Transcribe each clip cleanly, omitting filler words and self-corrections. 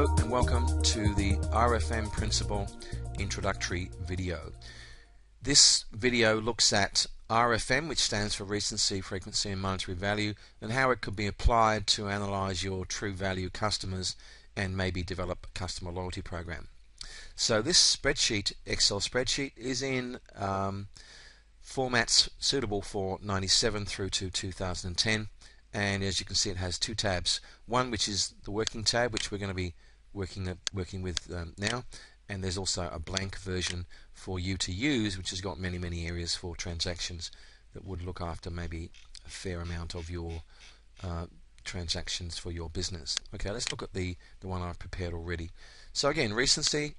Hello and welcome to the RFM Principle introductory video. This video looks at RFM, which stands for Recency, Frequency and Monetary Value, and how it could be applied to analyze your true value customers and maybe develop a customer loyalty program. So this spreadsheet, Excel spreadsheet, is in formats suitable for 97 through to 2010. And as you can see, it has two tabs. One which is the working tab, which we're going to be working with now, and there's also a blank version for you to use, which has got many areas for transactions that would look after maybe a fair amount of your transactions for your business. Okay, let's look at the one I've prepared already. So again, recency,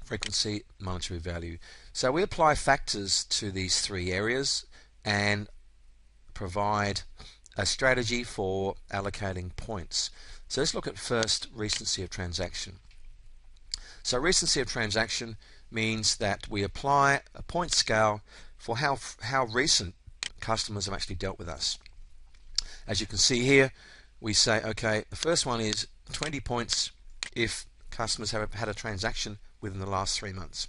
frequency, monetary value. So we apply factors to these three areas and provide a strategy for allocating points. So let's look at first recency of transaction. So recency of transaction means that we apply a point scale for how recent customers have actually dealt with us. As you can see here, we say, okay, the first one is 20 points if customers have had a transaction within the last 3 months,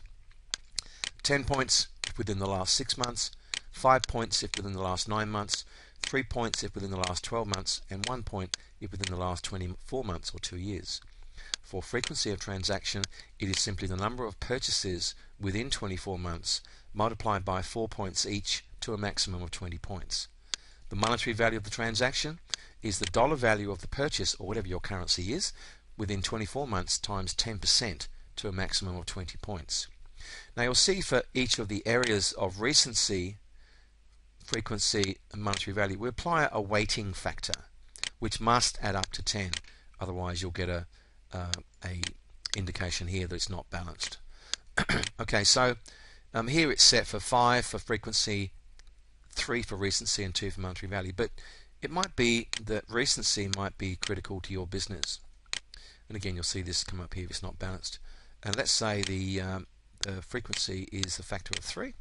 10 points if within the last 6 months, 5 points if within the last 9 months, 3 points if within the last 12 months, and 1 point if within the last 24 months or 2 years. For frequency of transaction, it is simply the number of purchases within 24 months multiplied by 4 points each to a maximum of 20 points. The monetary value of the transaction is the dollar value of the purchase, or whatever your currency is, within 24 months times 10% to a maximum of 20 points. Now you'll see for each of the areas of recency, frequency and monetary value, we apply a weighting factor which must add up to 10, otherwise you'll get a indication here that it's not balanced. Okay, so here it's set for 5 for frequency, 3 for recency and 2 for monetary value, but it might be that recency might be critical to your business, and again you'll see this come up here if it's not balanced. And let's say the frequency is a factor of 3.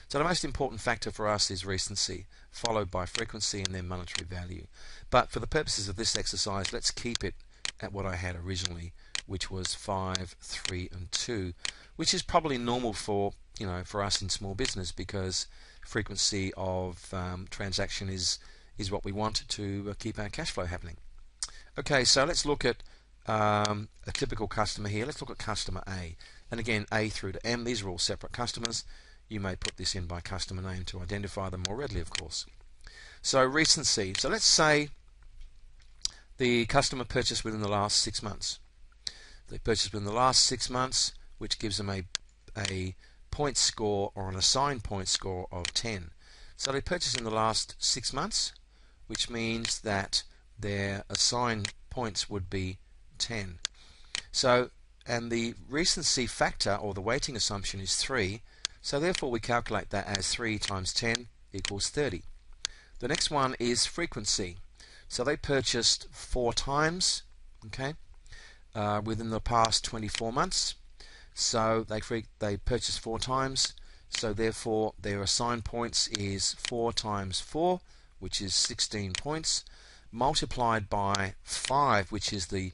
So the most important factor for us is recency, followed by frequency and then monetary value. But for the purposes of this exercise, let's keep it at what I had originally, which was 5, 3 and 2, which is probably normal for us in small business, because frequency of transaction is what we want to keep our cash flow happening. Okay, so let's look at a typical customer here. Let's look at customer A, and again A through to M, these are all separate customers. You may put this in by customer name to identify them more readily, of course. So recency. So let's say the customer purchased within the last 6 months. They purchased within the last 6 months, which gives them a point score, or an assigned point score, of 10. So they purchased in the last 6 months, which means that their assigned points would be 10. So, and the recency factor, or the weighting assumption, is 3. So therefore we calculate that as 3 times 10 equals 30. The next one is frequency. So they purchased 4 times, okay, within the past 24 months. So they purchased 4 times. So therefore their assigned points is 4 times 4, which is 16 points, multiplied by 5, which is the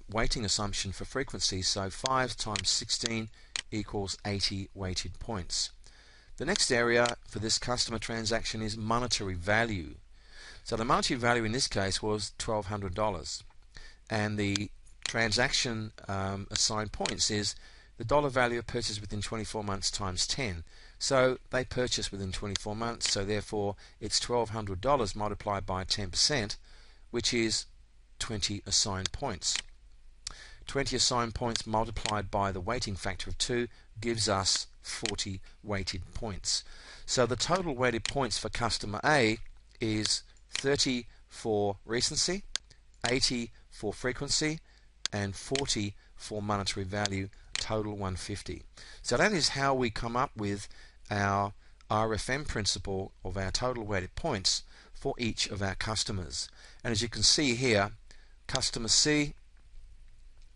weighting assumption for frequency. So 5 times 16 equals 80 weighted points. The next area for this customer transaction is monetary value. So the monetary value in this case was $1,200, and the transaction assigned points is the dollar value of purchase within 24 months times 10. So they purchased within 24 months, so therefore it's $1,200 multiplied by 10%, which is 20 assigned points. 20 assigned points multiplied by the weighting factor of 2 gives us 40 weighted points. So the total weighted points for customer A is 30 for recency, 80 for frequency, and 40 for monetary value, total 150. So that is how we come up with our RFM principle of our total weighted points for each of our customers. And as you can see here, customer C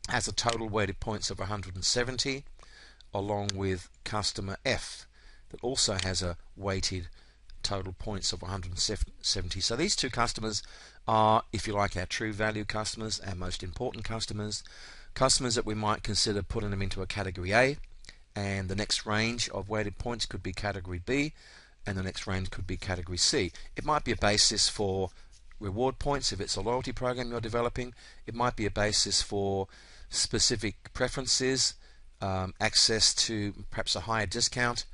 has a total weighted points of 170, along with customer F that also has a weighted total points of 170. So these two customers are, if you like, our true value customers, our most important customers, customers that we might consider putting them into a category A, and the next range of weighted points could be category B, and the next range could be category C. It might be a basis for reward points if it's a loyalty program you're developing. It might be a basis for specific preferences, access to perhaps a higher discount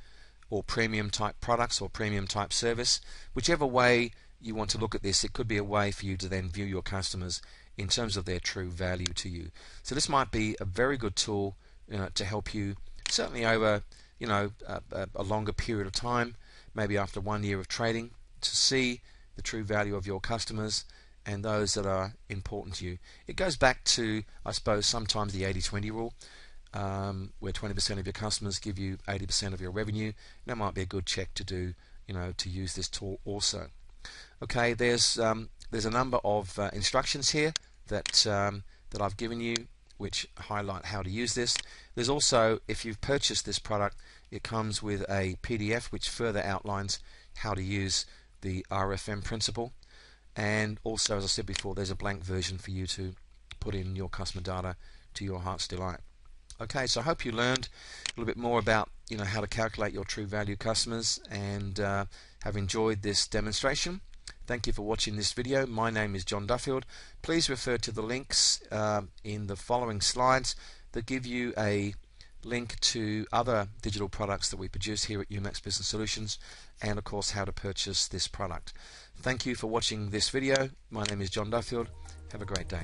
or premium type products or premium type service. Whichever way you want to look at this, it could be a way for you to then view your customers in terms of their true value to you. So this might be a very good tool to help you, certainly over a longer period of time, maybe after 1 year of trading, to see the true value of your customers and those that are important to you. It goes back to, I suppose, sometimes the 80-20 rule, where 20% of your customers give you 80% of your revenue. That might be a good check to do, to use this tool also. Okay, there's a number of instructions here that I've given you, which highlight how to use this. There's also, if you've purchased this product, it comes with a PDF which further outlines how to use the RFM principle. And also, as I said before, there's a blank version for you to put in your customer data to your heart's delight. Okay, so I hope you learned a little bit more about how to calculate your true value customers, and have enjoyed this demonstration. Thank you for watching this video. My name is John Duffield. Please refer to the links in the following slides that give you a link to other digital products that we produce here at UMax Business Solutions, and of course how to purchase this product. Thank you for watching this video. My name is John Duffield. Have a great day.